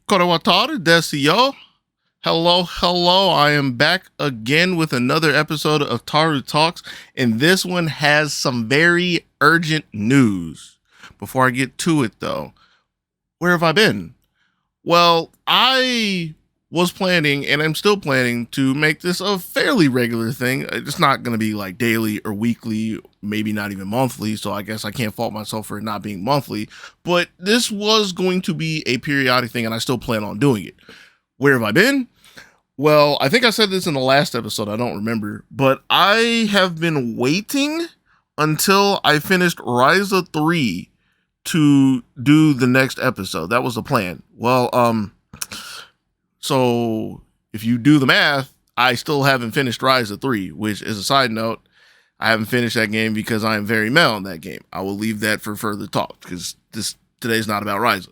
Korewa Taru desu yo. Hello, hello. I am back again with another episode of Taru Talks, and this one has some very urgent news. Before I get to it, though, where have I been? Well, I was planning, and I'm still planning, to make this a fairly regular thing. It's not going to be like daily or weekly, maybe not even monthly, so I guess I can't fault myself for it not being monthly, but this was going to be a periodic thing, and I still plan on doing it. Where have I been? Well, I think I said this in the last episode, I don't remember, but I have been waiting until I finished Ryza 3 to do the next episode. That was the plan. Well, so if you do the math, I still haven't finished Ryza 3, which is a side note. I haven't finished that game because I am very mad on that game. I will leave that for further talk because today's not about Ryza.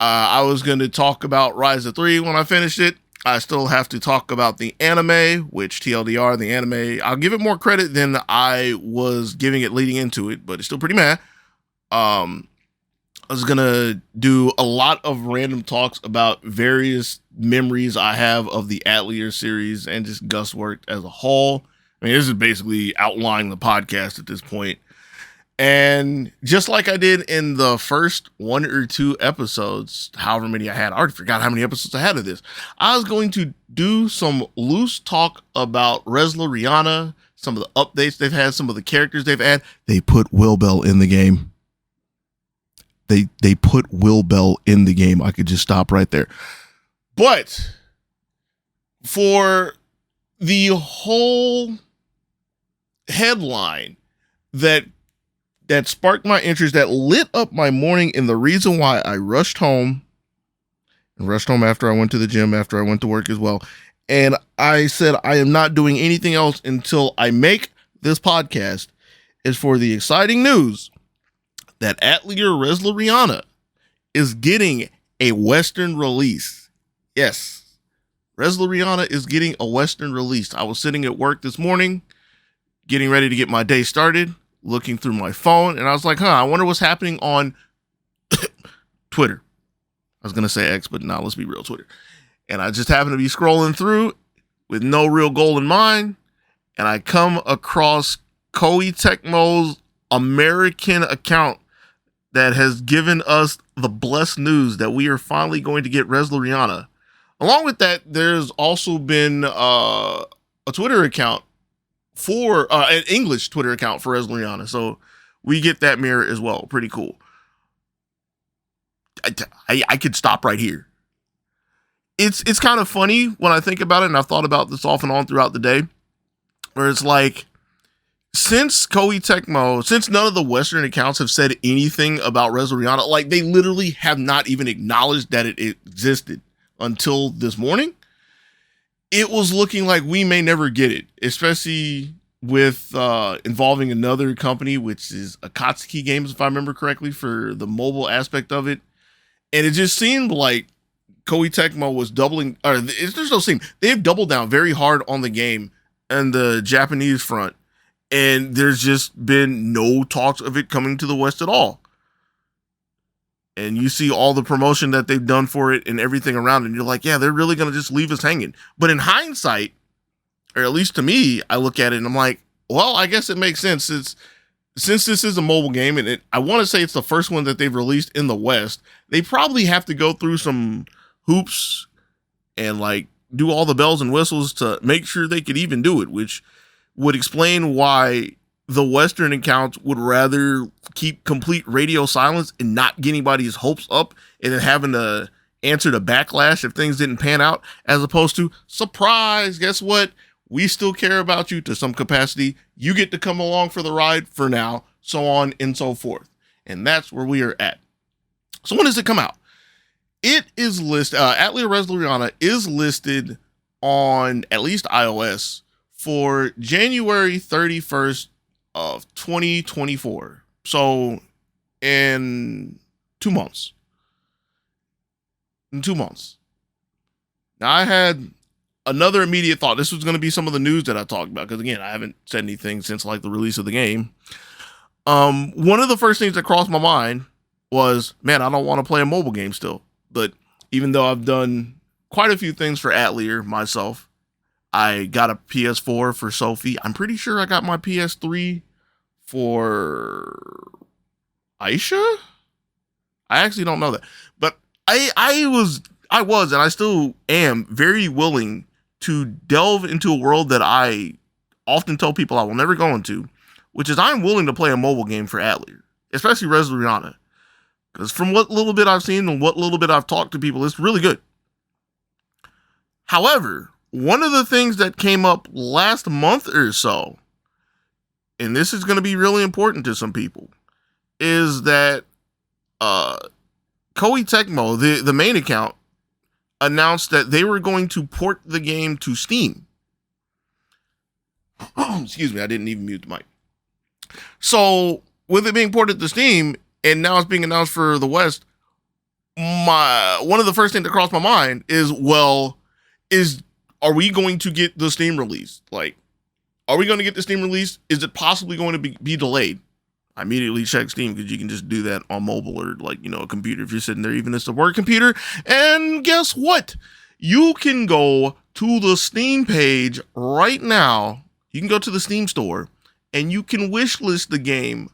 I was going to talk about Ryza 3 when I finished it. I still have to talk about the anime, which TLDR, the anime, I'll give it more credit than I was giving it leading into it, but it's still pretty mad. I was going to do a lot of random talks about various memories I have of the Atelier series and just Gus work as a whole. I mean, this is basically outlining the podcast at this point. And just like I did in the first 1 or 2 episodes, however many I had, I already forgot how many episodes I had of this. I was going to do some loose talk about Resleriana, some of the updates they've had, some of the characters they've had. They put Will Bell in the game. They put Will Bell in the game. I could just stop right there. But for the whole headline that sparked my interest, that lit up my morning, and the reason why I rushed home after I went to the gym, after I went to work as well. And I said, I am not doing anything else until I make this podcast, is for the exciting news that Atelier Resleriana is getting a Western release. Yes, Resleriana is getting a Western release. I was sitting at work this morning, getting ready to get my day started, looking through my phone, and I was like, I wonder what's happening on Twitter. I was going to say X, but now let's be real, Twitter. And I just happened to be scrolling through with no real goal in mind, and I come across Koei Tecmo's American account that has given us the blessed news that we are finally going to get Resleriana. Along with that, there's also been a Twitter account for an English Twitter account for Resleriana, so we get that mirror as well. Pretty cool. I could stop right here. It's kind of funny when I think about it, and I've thought about this off and on throughout the day, where it's like, since Koei Tecmo, since none of the Western accounts have said anything about Resleriana, like they literally have not even acknowledged that it existed until this morning, it was looking like we may never get it, especially with involving another company, which is Akatsuki Games, if I remember correctly, for the mobile aspect of it. And it just seemed like Koei Tecmo was doubling, or there's no seem, they've doubled down very hard on the game and the Japanese front. And there's just been no talks of it coming to the West at all. And you see all the promotion that they've done for it and everything around it, and you're like, yeah, they're really going to just leave us hanging. But in hindsight, or at least to me, I look at it and I'm like, well, I guess it makes sense. Since this is a mobile game, and I want to say it's the first one that they've released in the West, they probably have to go through some hoops and like do all the bells and whistles to make sure they could even do it, which would explain why the Western accounts would rather keep complete radio silence and not get anybody's hopes up and then having to answer the backlash if things didn't pan out, as opposed to, surprise, guess what? We still care about you to some capacity. You get to come along for the ride for now, so on and so forth. And that's where we are at. So when does it come out? It is listed, Atelier Resleriana is listed on at least iOS for January 31st of 2024. So in 2 months. In 2 months. Now I had another immediate thought. This was going to be some of the news that I talked about, because again, I haven't said anything since like the release of the game. One of the first things that crossed my mind was, man, I don't want to play a mobile game still. But even though I've done quite a few things for Atelier myself. I got a PS4 for Sophie. I'm pretty sure I got my PS3 for Aisha. I actually don't know that, but I was and I still am very willing to delve into a world that I often tell people I will never go into, which is I'm willing to play a mobile game for Atelier, especially Resleriana, because from what little bit I've seen and what little bit I've talked to people, it's really good. However, one of the things that came up last month or so, and this is going to be really important to some people, is that Koei Tecmo, the main account, announced that they were going to port the game to Steam. Excuse me, I didn't even mute the mic. So, with it being ported to Steam, and now it's being announced for the West, one of the first things that crossed my mind is, are we going to get the Steam release? Like, are we going to get the Steam release? Is it possibly going to be delayed? I immediately checked Steam because you can just do that on mobile or a computer if you're sitting there, even if it's a work computer. And guess what? You can go to the Steam page right now. You can go to the Steam store and you can wishlist the game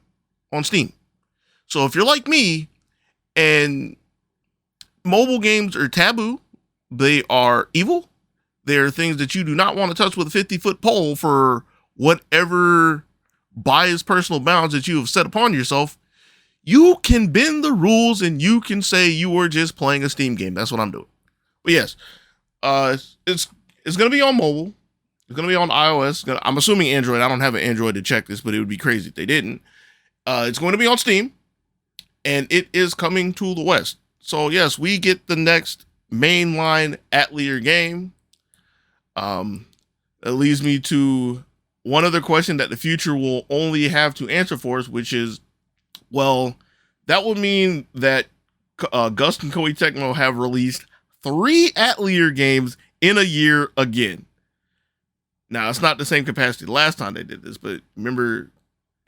on Steam. So if you're like me and mobile games are taboo, they are evil. They are things that you do not want to touch with a 50-foot pole for whatever biased personal bounds that you have set upon yourself, you can bend the rules and you can say you were just playing a Steam game. That's what I'm doing. But yes, it's going to be on mobile. It's going to be on iOS. I'm assuming Android. I don't have an Android to check this, but it would be crazy if they didn't. It's going to be on Steam, and it is coming to the West. So yes, we get the next mainline Atelier game. That leads me to one other question that the future will only have to answer for us, which is, that would mean that Gus and Koei Tecmo have released 3 Atelier games in a year again. Now, it's not the same capacity the last time they did this, but remember,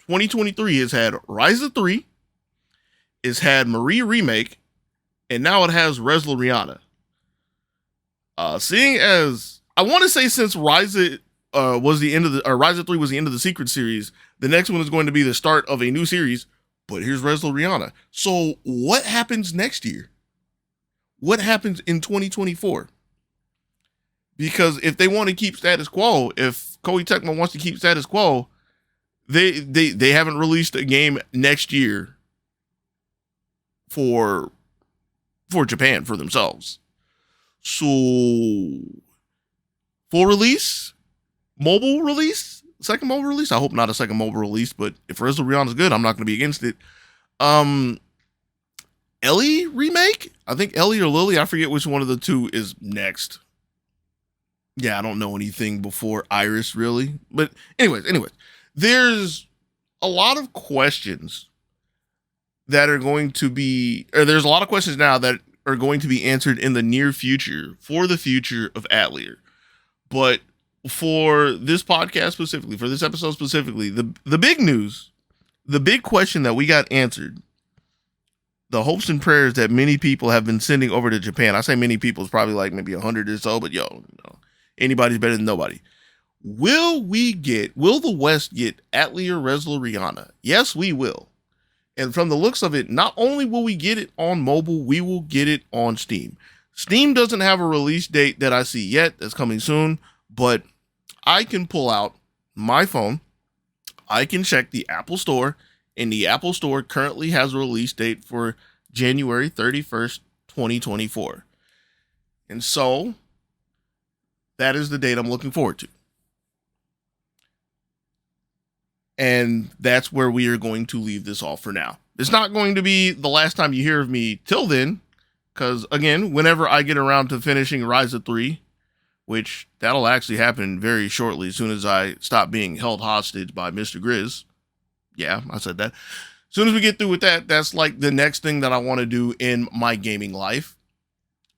2023 has had Rise of 3, it's had Marie Remake, and now it has Resleriana. Seeing as, I want to say since Rise was the end of Rise of 3 was the end of the Secret series, the next one is going to be the start of a new series, but here's Resleriana. So what happens next year? What happens in 2024? Because if they want to keep status quo, if Koei Tecmo wants to keep status quo, they haven't released a game next year for Japan for themselves. So full release, mobile release, second mobile release. I hope not a second mobile release, but if Resleriana is good, I'm not going to be against it. Ellie remake? I think Ellie or Lily, I forget which one of the two is next. Yeah, I don't know anything before Iris really. But anyways, there's a lot of questions that are going to be, or there's a lot of questions now that are going to be answered in the near future for the future of Atelier. But for this podcast specifically, for this episode specifically, the big news, the big question that we got answered, the hopes and prayers that many people have been sending over to Japan. I say many people, it's probably like maybe 100 or so, but anybody's better than nobody. Will the West get Atelier Resleriana? Yes, we will. And from the looks of it, not only will we get it on mobile, we will get it on Steam. Steam doesn't have a release date that I see yet that's coming soon, but I can pull out my phone. I can check the Apple Store, and the Apple Store currently has a release date for January 31st, 2024. And so that is the date I'm looking forward to. And that's where we are going to leave this off for now. It's not going to be the last time you hear of me till then, because again, whenever I get around to finishing Rise of 3, which that'll actually happen very shortly as soon as I stop being held hostage by Mr. Grizz. Yeah, I said that. As soon as we get through with that, that's like the next thing that I want to do in my gaming life.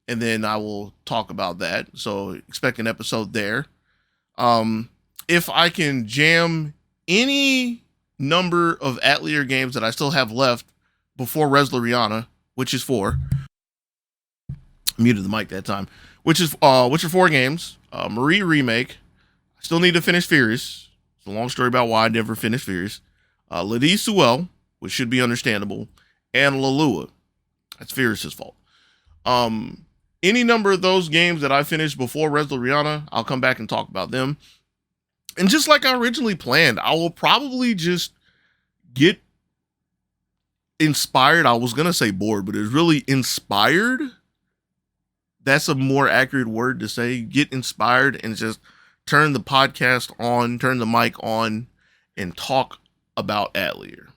And then I will talk about that. So expect an episode there. If I can jam any number of Atelier games that I still have left before Resleriana, which is 4, Muted the mic that time. Which are 4 games. Marie Remake. I still need to finish Furious. It's a long story about why I never finished Furious. Lady Sewell, which should be understandable, and Lalua. That's Furious's fault. Any number of those games that I finished before Resleriana, I'll come back and talk about them. And just like I originally planned, I will probably just get inspired. I was going to say bored, but it's really inspired. That's a more accurate word to say. Get inspired and just turn the podcast on, turn the mic on, and talk about Atelier.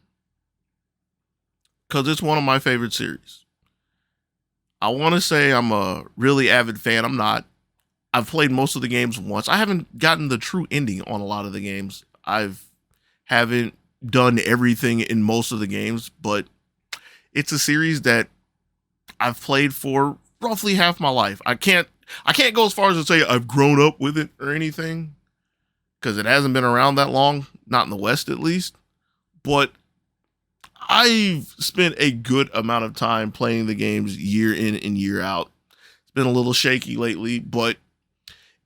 Because it's one of my favorite series. I want to say I'm a really avid fan. I'm not. I've played most of the games once. I haven't gotten the true ending on a lot of the games. Haven't done everything in most of the games, but it's a series that I've played for roughly half my life. I can't go as far as to say I've grown up with it or anything, because it hasn't been around that long, not in the West at least. But I've spent a good amount of time playing the games year in and year out. It's been a little shaky lately, but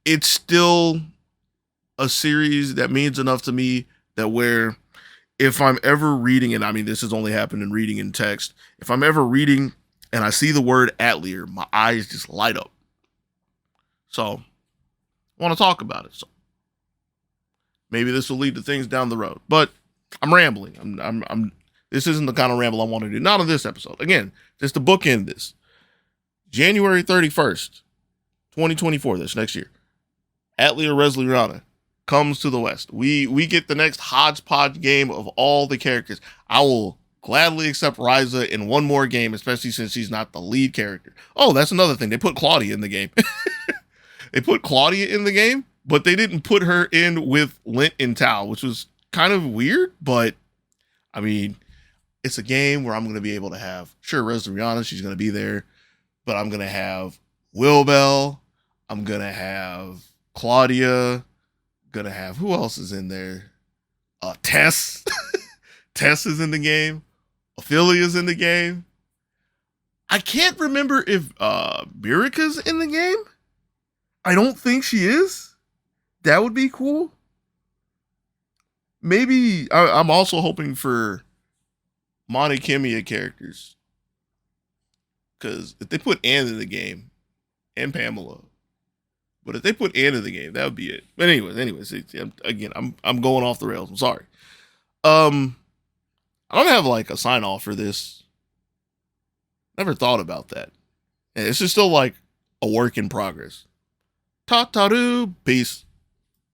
it's still a series that means enough to me that where if I'm ever reading, and I mean, this has only happened in reading in text, if I'm ever reading and I see the word Atelier, my eyes just light up. So I want to talk about it. So maybe this will lead to things down the road, but I'm rambling. This isn't the kind of ramble I want to do. Not on this episode. Again, just to bookend this. January 31st, 2024, this next year. Atelier Resleriana comes to the West. We get the next hodgepodge game of all the characters. I will gladly accept Ryza in one more game, especially since she's not the lead character. Oh, that's another thing. They put Claudia in the game. They put Claudia in the game, but they didn't put her in with Lint and Tao, which was kind of weird, but I mean, it's a game where I'm going to be able to have, sure, Resleriana, she's going to be there, but I'm going to have Wilbell, I'm going to have Claudia, going to have, who else is in there? Tess. Tess is in the game. Ophelia's in the game. I can't remember if Miraca's in the game. I don't think she is. That would be cool. Maybe I'm also hoping for Monte Kimia characters, because if they put Anne in the game and Pamela, but if they put Anne in the game, that would be it. But anyways, I'm going off the rails. I'm sorry. I don't have like a sign off for this. Never thought about that. And it's just still like a work in progress. Taru, peace.